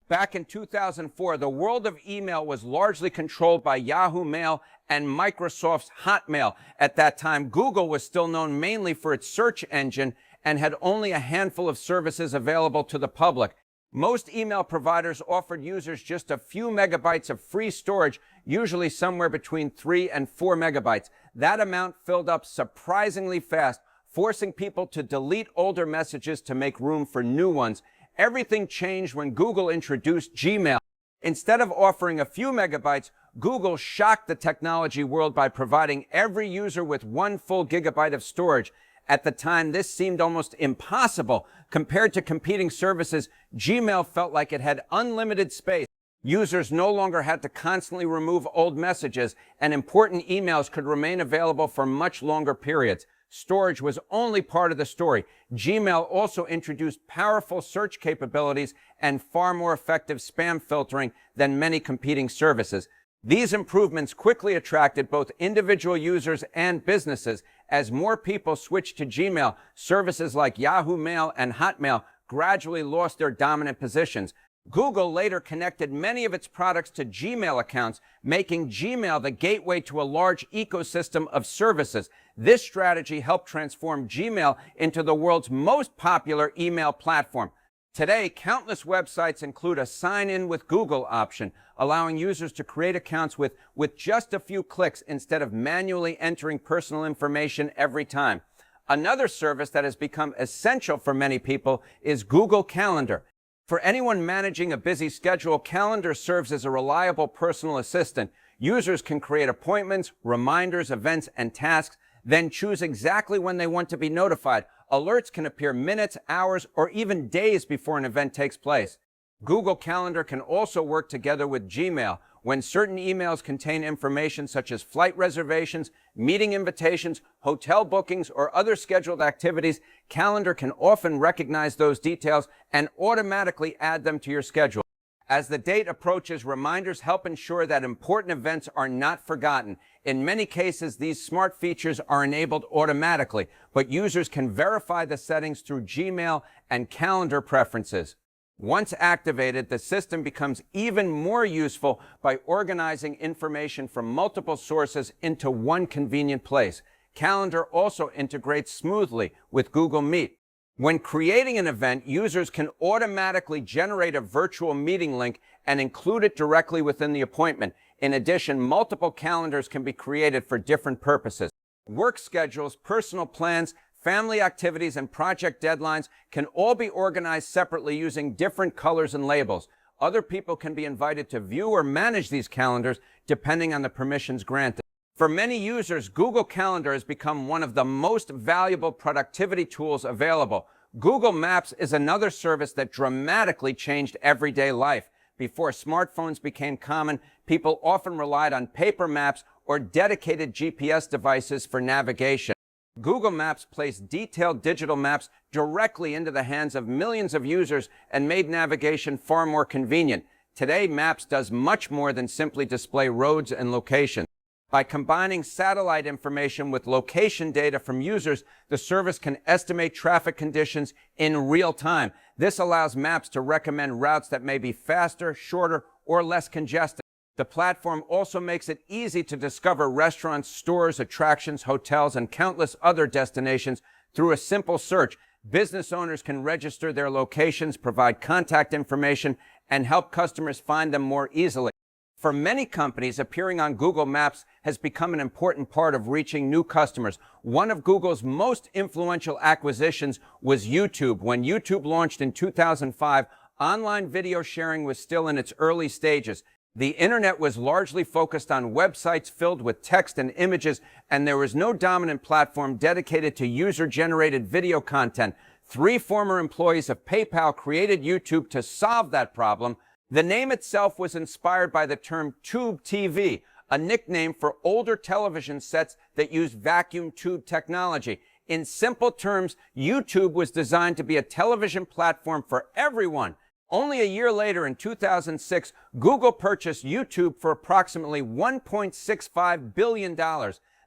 Back in 2004, the world of email was largely controlled by Yahoo Mail and Microsoft's Hotmail. At that time, Google was still known mainly for its search engine and had only a handful of services available to the public. Most email providers offered users just a few megabytes of free storage, usually somewhere between 3 and 4 megabytes. That amount filled up surprisingly fast, forcing people to delete older messages to make room for new ones. Everything changed when Google introduced Gmail. Instead of offering a few megabytes, Google shocked the technology world by providing every user with 1 full gigabyte of storage. At the time, this seemed almost impossible. Compared to competing services, Gmail felt like it had unlimited space. Users no longer had to constantly remove old messages, and important emails could remain available for much longer periods. Storage was only part of the story. Gmail also introduced powerful search capabilities and far more effective spam filtering than many competing services. These improvements quickly attracted both individual users and businesses. As more people switched to Gmail, services like Yahoo Mail and Hotmail gradually lost their dominant positions. Google later connected many of its products to Gmail accounts, making Gmail the gateway to a large ecosystem of services. This strategy helped transform Gmail into the world's most popular email platform. Today, countless websites include a sign-in with Google option, allowing users to create accounts with just a few clicks instead of manually entering personal information every time. Another service that has become essential for many people is Google Calendar. For anyone managing a busy schedule, Calendar serves as a reliable personal assistant. Users can create appointments, reminders, events, and tasks, then choose exactly when they want to be notified. Alerts can appear minutes, hours, or even days before an event takes place. Google Calendar can also work together with Gmail. When certain emails contain information such as flight reservations, meeting invitations, hotel bookings, or other scheduled activities, Calendar can often recognize those details and automatically add them to your schedule. As the date approaches, reminders help ensure that important events are not forgotten. In many cases, these smart features are enabled automatically, but users can verify the settings through Gmail and Calendar preferences. Once activated, the system becomes even more useful by organizing information from multiple sources into one convenient place. Calendar also integrates smoothly with Google Meet. When creating an event, users can automatically generate a virtual meeting link and include it directly within the appointment. In addition, multiple calendars can be created for different purposes. Work schedules, personal plans, family activities, and project deadlines can all be organized separately using different colors and labels. Other people can be invited to view or manage these calendars depending on the permissions granted. For many users, Google Calendar has become one of the most valuable productivity tools available. Google Maps is another service that dramatically changed everyday life. Before smartphones became common, people often relied on paper maps or dedicated GPS devices for navigation. Google Maps placed detailed digital maps directly into the hands of millions of users and made navigation far more convenient. Today, Maps does much more than simply display roads and locations. By combining satellite information with location data from users, the service can estimate traffic conditions in real time. This allows Maps to recommend routes that may be faster, shorter, or less congested. The platform also makes it easy to discover restaurants, stores, attractions, hotels, and countless other destinations through a simple search. Business owners can register their locations, provide contact information, and help customers find them more easily. For many companies, appearing on Google Maps has become an important part of reaching new customers. One of Google's most influential acquisitions was YouTube. When YouTube launched in 2005, online video sharing was still in its early stages. The internet was largely focused on websites filled with text and images, and there was no dominant platform dedicated to user-generated video content. 3 former employees of PayPal created YouTube to solve that problem. The name itself was inspired by the term tube TV, a nickname for older television sets that used vacuum tube technology. In simple terms, YouTube was designed to be a television platform for everyone. Only a year later, in 2006, Google purchased YouTube for approximately $1.65 billion.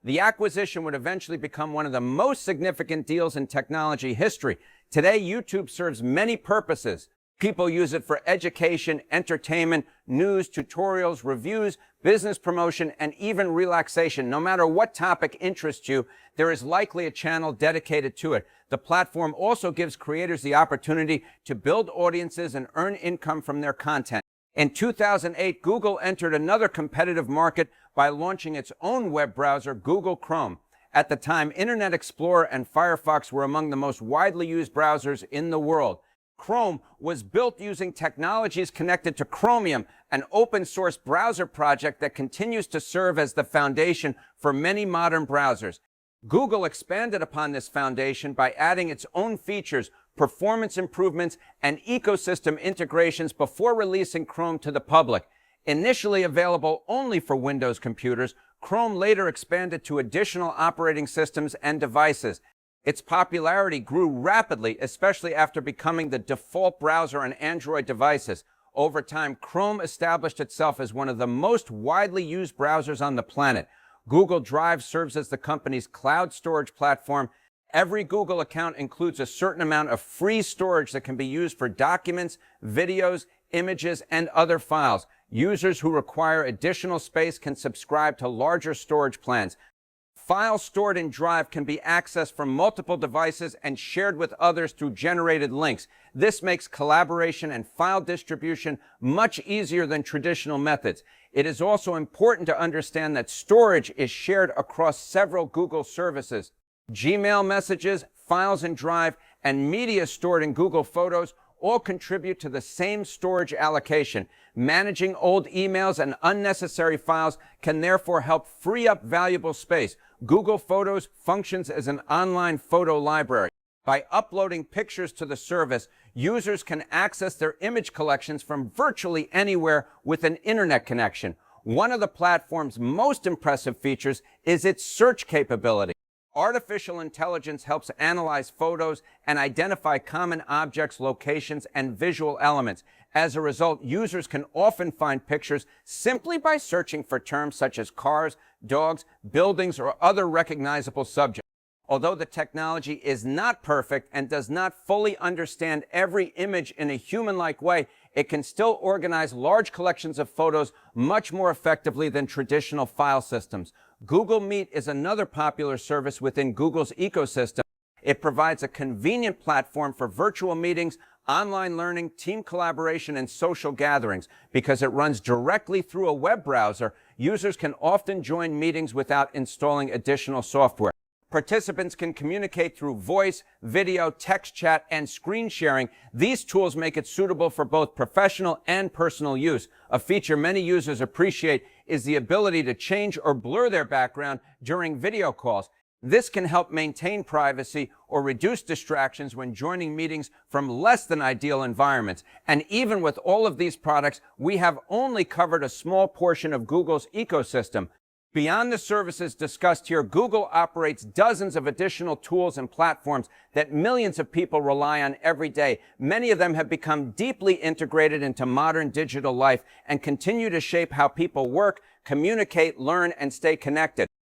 The acquisition would eventually become one of the most significant deals in technology history. Today, YouTube serves many purposes. People use it for education, entertainment, news, tutorials, reviews, business promotion, and even relaxation. No matter what topic interests you, there is likely a channel dedicated to it. The platform also gives creators the opportunity to build audiences and earn income from their content. In 2008, Google entered another competitive market by launching its own web browser, Google Chrome. At the time, Internet Explorer and Firefox were among the most widely used browsers in the world. Chrome was built using technologies connected to Chromium, an open-source browser project that continues to serve as the foundation for many modern browsers. Google expanded upon this foundation by adding its own features, performance improvements, and ecosystem integrations before releasing Chrome to the public. Initially available only for Windows computers, Chrome later expanded to additional operating systems and devices. Its popularity grew rapidly, especially after becoming the default browser on Android devices. Over time, Chrome established itself as one of the most widely used browsers on the planet. Google Drive serves as the company's cloud storage platform. Every Google account includes a certain amount of free storage that can be used for documents, videos, images, and other files. Users who require additional space can subscribe to larger storage plans. Files stored in Drive can be accessed from multiple devices and shared with others through generated links. This makes collaboration and file distribution much easier than traditional methods. It is also important to understand that storage is shared across several Google services. Gmail messages, files in Drive, and media stored in Google Photos all contribute to the same storage allocation. Managing old emails and unnecessary files can therefore help free up valuable space. Google Photos functions as an online photo library. By uploading pictures to the service, users can access their image collections from virtually anywhere with an internet connection. One of the platform's most impressive features is its search capability. Artificial intelligence helps analyze photos and identify common objects, locations, and visual elements. As a result, users can often find pictures simply by searching for terms such as cars, dogs, buildings, or other recognizable subjects. Although the technology is not perfect and does not fully understand every image in a human-like way, it can still organize large collections of photos much more effectively than traditional file systems. Google Meet is another popular service within Google's ecosystem. It provides a convenient platform for virtual meetings, online learning, team collaboration, and social gatherings. Because it runs directly through a web browser, users can often join meetings without installing additional software. Participants can communicate through voice, video, text chat, and screen sharing. These tools make it suitable for both professional and personal use. A feature many users appreciate is the ability to change or blur their background during video calls. This can help maintain privacy or reduce distractions when joining meetings from less than ideal environments. And even with all of these products, we have only covered a small portion of Google's ecosystem. Beyond the services discussed here, Google operates dozens of additional tools and platforms that millions of people rely on every day. Many of them have become deeply integrated into modern digital life and continue to shape how people work, communicate, learn, and stay connected.